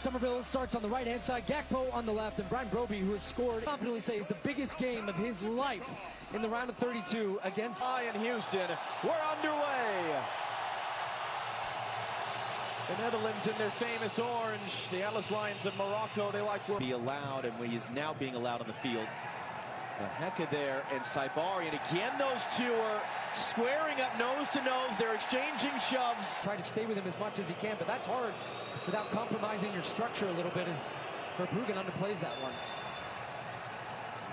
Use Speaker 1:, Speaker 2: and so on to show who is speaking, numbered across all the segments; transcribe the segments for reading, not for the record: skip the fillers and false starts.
Speaker 1: Somerville starts on the right-hand side, Gakpo on the left, and Brian Broby, who has scored, confidently says the biggest game of his life in the round of 32 against
Speaker 2: in Houston. We're underway. The Netherlands in their famous orange. The Atlas Lions of Morocco, they like be allowed, and he is now being allowed on the field. Hecka there, and Saibari, and again those two are squaring up nose to nose. They're exchanging shoves.
Speaker 1: Try to stay with him as much as he can, but that's hard without compromising your structure a little bit, as Verbruggen underplays that one.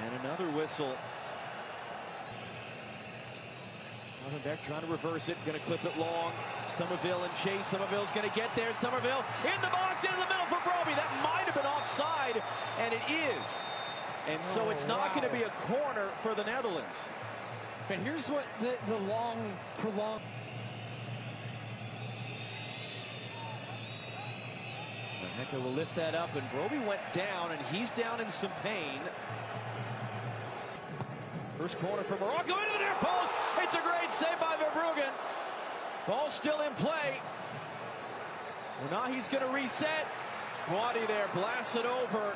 Speaker 2: And another whistle. Beck trying to reverse it, going to clip it long. Somerville and chase. Somerville's going to get there. Somerville in the box, into the middle for Broby. That might have been offside, and it is. And so it's not going to be a corner for the Netherlands.
Speaker 1: But here's what the long, prolonged.
Speaker 2: Hecka will lift that up, and Broby went down, and he's down in some pain. First corner for Morocco, into the near post. It's a great save by Verbruggen. Ball still in play. Well, now he's going to reset. Wadi there blasts it over.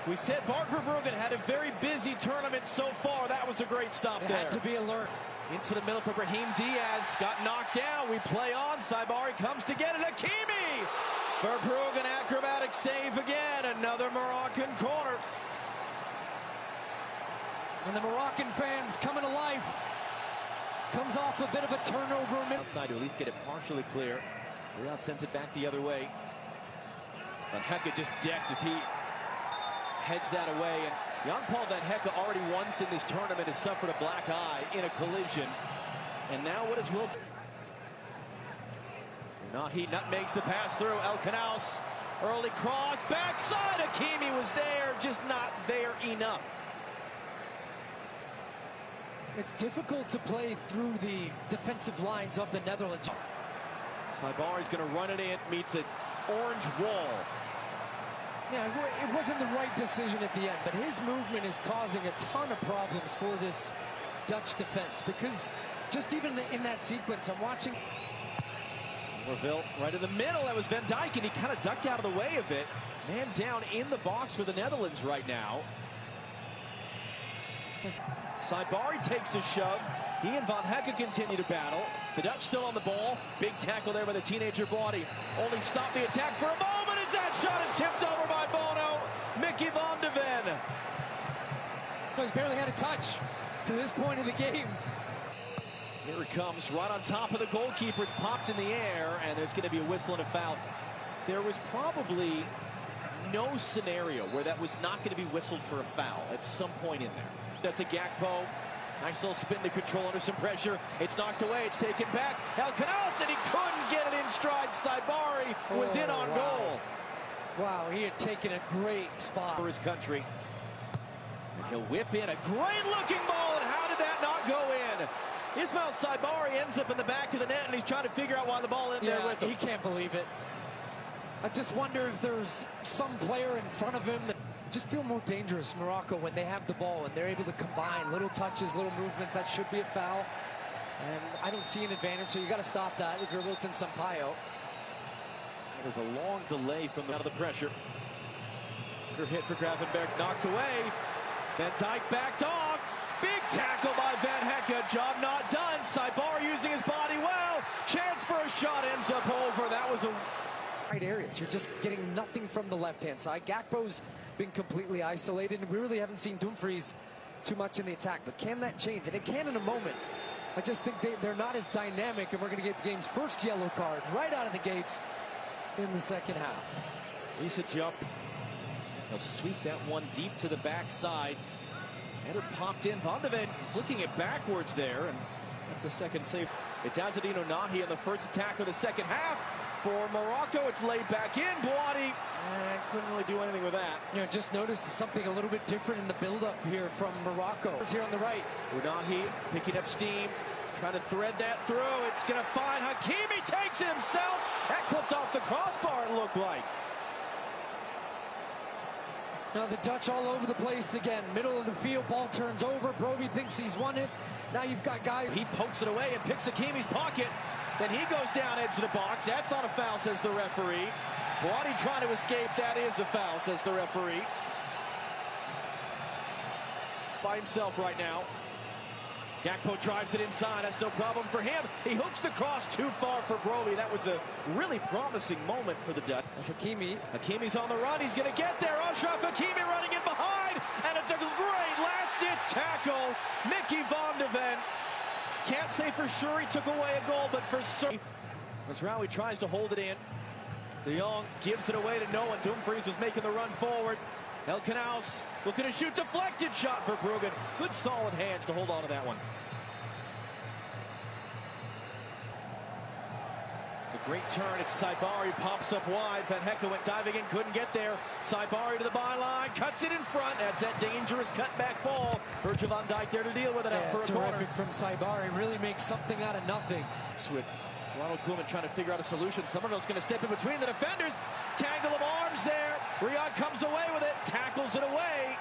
Speaker 2: We said Bart Verbruggen had a very busy tournament so far. That was a great stop there.
Speaker 1: Had to be alert.
Speaker 2: Into the middle for Brahim Diaz. Got knocked down. We play on. Saibari comes to get it. Hakimi! Verbruggen acrobatic save again. Another Moroccan corner.
Speaker 1: And the Moroccan fans coming to life. Comes off a bit of a turnover.
Speaker 2: Outside to at least get it partially clear. Without sends it back the other way. But Hecka just decked as he heads that away. And Jan-Paul Van Hecke already once in this tournament has suffered a black eye in a collision. And now what is Wilt? He nutmegs the pass through. El Canaus, early cross, backside. Hakimi was there, just not there enough.
Speaker 1: It's difficult to play through the defensive lines of the Netherlands.
Speaker 2: Saibari's going to run it in, meets an orange wall.
Speaker 1: Yeah, it wasn't the right decision at the end, but his movement is causing a ton of problems for this Dutch defense, because just even in that sequence, I'm watching.
Speaker 2: Somerville right in the middle. That was Van Dijk, and he kind of ducked out of the way of it. Man down in the box for the Netherlands right now. Saibari takes a shove. He and Van Hecke continue to battle. The Dutch still on the ball. Big tackle there by the teenager Body. Only stopped the attack for a moment as that shot is tipped over by Bono. Mickey van de Ven.
Speaker 1: He's barely had a touch to this point in the game.
Speaker 2: Here it comes, right on top of the goalkeeper. It's popped in the air, and there's going to be a whistle and a foul. There was probably no scenario where that was not going to be whistled for a foul at some point in there. That's a Gakpo. Nice little spin to control under some pressure. It's knocked away. It's taken back. El Canaus, and he couldn't get it in stride. Saibari was in on goal.
Speaker 1: Wow, he had taken a great spot
Speaker 2: for his country. And he'll whip in a great-looking ball, and how did that not go in? Ismail Saibari ends up in the back of the net, and he's trying to figure out why the ball in there with him.
Speaker 1: He can't believe it. I just wonder if there's some player in front of him that just feel more dangerous, Morocco, when they have the ball and they're able to combine little touches, little movements. That should be a foul. And I don't see an advantage, so you got to stop that if you're Wilton Sampaio.
Speaker 2: There's a long delay from out of the pressure. Good hit for Gravenberg, knocked away. Van Dijk backed off. Big tackle by Van Hecke. Job not done. Saibari using his body well. Chance for a shot, ends up over. That was a
Speaker 1: right areas. You're just getting nothing from the left-hand side. Gakpo's been completely isolated, and we really haven't seen Dumfries too much in the attack. But can that change? And it can in a moment. I just think they're not as dynamic, and we're going to get the game's first yellow card right out of the gates in the second half.
Speaker 2: Isa Diop. He'll sweep that one deep to the backside. Header popped in. Van de Ven flicking it backwards there, and that's the second save. It's Azadino Nahi in the first attack of the second half. For Morocco, it's laid back in. Boadi couldn't really do anything with that.
Speaker 1: You know, just noticed something a little bit different in the build-up here from Morocco. It's here on the right.
Speaker 2: Unahi picking up steam, trying to thread that through. It's going to find Hakimi, takes it himself. That clipped off the crossbar, it looked like.
Speaker 1: Now the Dutch all over the place again. Middle of the field, ball turns over. Broby thinks he's won it. Now you've got guys.
Speaker 2: He pokes it away and picks Hakimi's pocket. Then he goes down edge of the box. That's not a foul, says the referee. Brody trying to escape. That is a foul, says the referee. By himself right now. Gakpo drives it inside. That's no problem for him. He hooks the cross too far for Broby. That was a really promising moment for the Dutch.
Speaker 1: That's Hakimi.
Speaker 2: Hakimi's on the run. He's going to get there. Ashraf Hakimi running in behind. And it's a great last-ditch tackle. Mickey van de Ven. Can't say for sure he took away a goal, but for certain. Mazraoui tries to hold it in. De Jong gives it away to no one. Dumfries was making the run forward. El Knaus looking to shoot, deflected shot for Bruggen. Good solid hands to hold on to that one. It's a great turn. It's Saibari, pops up wide. Van Hekken went diving in, couldn't get there. Saibari to the byline, cuts it in front. That's that dangerous cutback ball. Virgil van Dijk there to deal with it out for a corner.
Speaker 1: Terrific from Saibari, really makes something out of nothing.
Speaker 2: With Ronald Koeman trying to figure out a solution. Somerville's going to step in between the defenders. Tangle of arms there. Riyad comes away with it, tackles it away.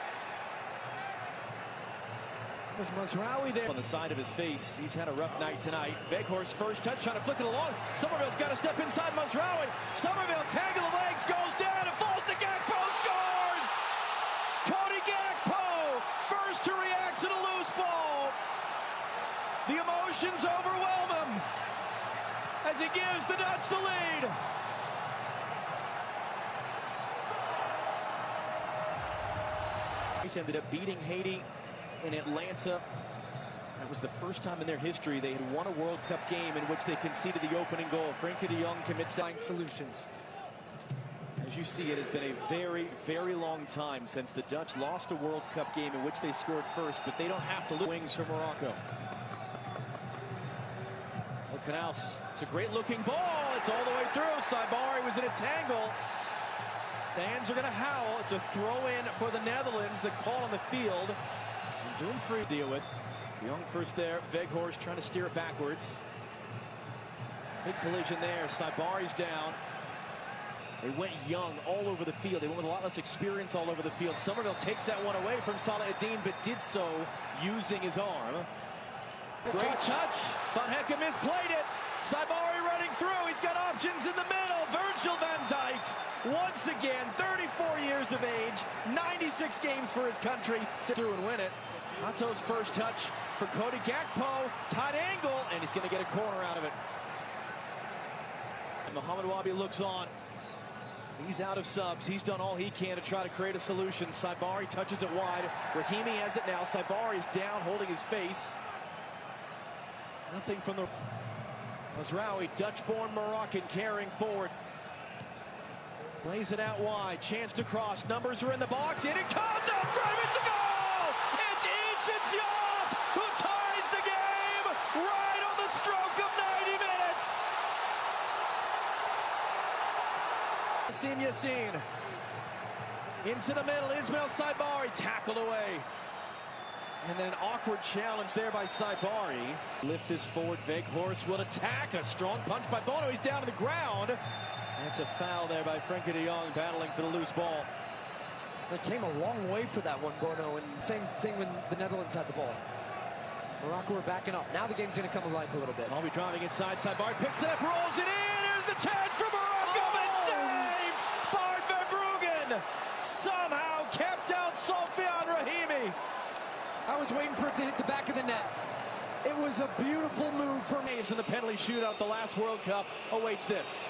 Speaker 2: Was Mazraoui there on the side of his face. He's had a rough night tonight. Weghorst first touch, trying to flick it along. Somerville's got to step inside Mazraoui. Somerville, tangle of legs, goes down and falls to Gakpo, scores! Cody Gakpo, first to react to the loose ball. The emotions overwhelm him as he gives the Dutch the lead. He ended up beating Haiti in Atlanta. That was the first time in their history they had won a World Cup game in which they conceded the opening goal. Frenkie de Jong commits that.
Speaker 1: Solutions.
Speaker 2: As you see, it has been a very, very long time since the Dutch lost a World Cup game in which they scored first, but they don't have to lose. Wings for Morocco. El Knaus, it's a great looking ball. It's all the way through. Saibari was in a tangle. Fans are going to howl. It's a throw-in for the Netherlands. The call on the field. And Dumfries deal with. De Jong first there. Weghorst trying to steer it backwards. Big collision there. Saibari's down. They went young all over the field. They went with a lot less experience all over the field. Somerville takes that one away from Salah-Eddin, but did so using his arm. Great touch. Van Hekken misplayed it. Saibari running through. He's got options in the middle. Virgil van Dijk. Once again, 34 years of age, 96 games for his country. Sit through and win it. Hato's first touch for Cody Gakpo. Tight angle, and he's going to get a corner out of it. And Mohamed Wabi looks on. He's out of subs. He's done all he can to try to create a solution. Saibari touches it wide. Brahimi has it now. Saibari is down, holding his face. Nothing from the Mazraoui, Dutch-born Moroccan, carrying forward. Plays it out wide. Chance to cross. Numbers are in the box. In it comes. Up frame. It's a goal! It's Isa Diop who ties the game right on the stroke of 90 minutes. Yassin into the middle. Ismail Saibari tackled away. And then an awkward challenge there by Saibari. Lift this forward. Weghorst will attack. A strong punch by Bono. He's down to the ground. That's a foul there by Frenkie de Jong, battling for the loose ball.
Speaker 1: They came a long way for that one, Bono, and same thing when the Netherlands had the ball. Morocco were backing up. Now the game's going to come to life a little bit.
Speaker 2: I'll be driving inside. Saibari picks it up, rolls it in. There's the chance for Morocco, but it's saved. Bart van Bruggen somehow kept out Sofiane Rahimi.
Speaker 1: I was waiting for it to hit the back of the net. It was a beautiful move from
Speaker 2: Names in the penalty shootout. The last World Cup awaits this.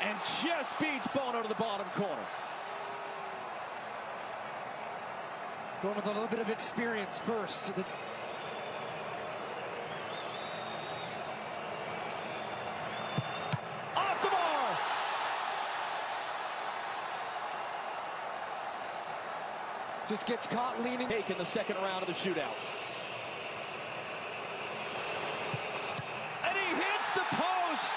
Speaker 2: And just beats Bono to the bottom corner.
Speaker 1: Going with a little bit of experience first.
Speaker 2: Off the bar!
Speaker 1: Just gets caught leaning.
Speaker 2: Take in the second round of the shootout. And he hits the post!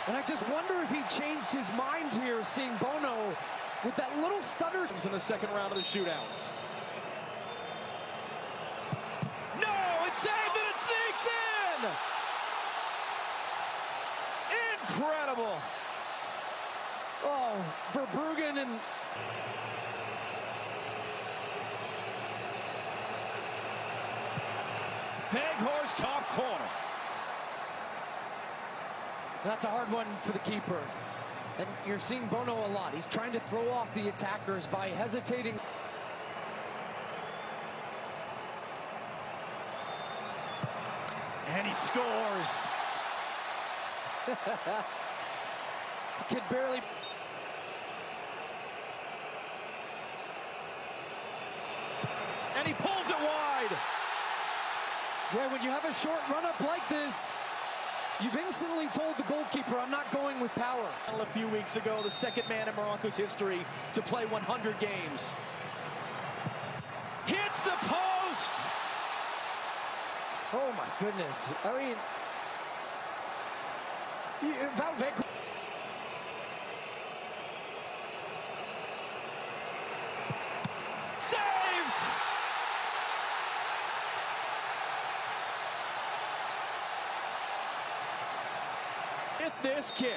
Speaker 1: And I just wonder if he changed his mind here, seeing Bono with that little stutter.
Speaker 2: In the second round of the shootout. No, it's saved and it sneaks in! Incredible!
Speaker 1: Oh, for Bruggen and...
Speaker 2: Weghorst top corner.
Speaker 1: That's a hard one for the keeper. And you're seeing Bono a lot. He's trying to throw off the attackers by hesitating.
Speaker 2: And he scores.
Speaker 1: Kid barely.
Speaker 2: And he pulls it wide.
Speaker 1: Yeah, when you have a short run-up like this, you've instantly told the goalkeeper, I'm not going with power.
Speaker 2: A few weeks ago, the second man in Morocco's history to play 100 games. Hits the post!
Speaker 1: Oh my goodness. I mean,
Speaker 2: Saved! With this kick.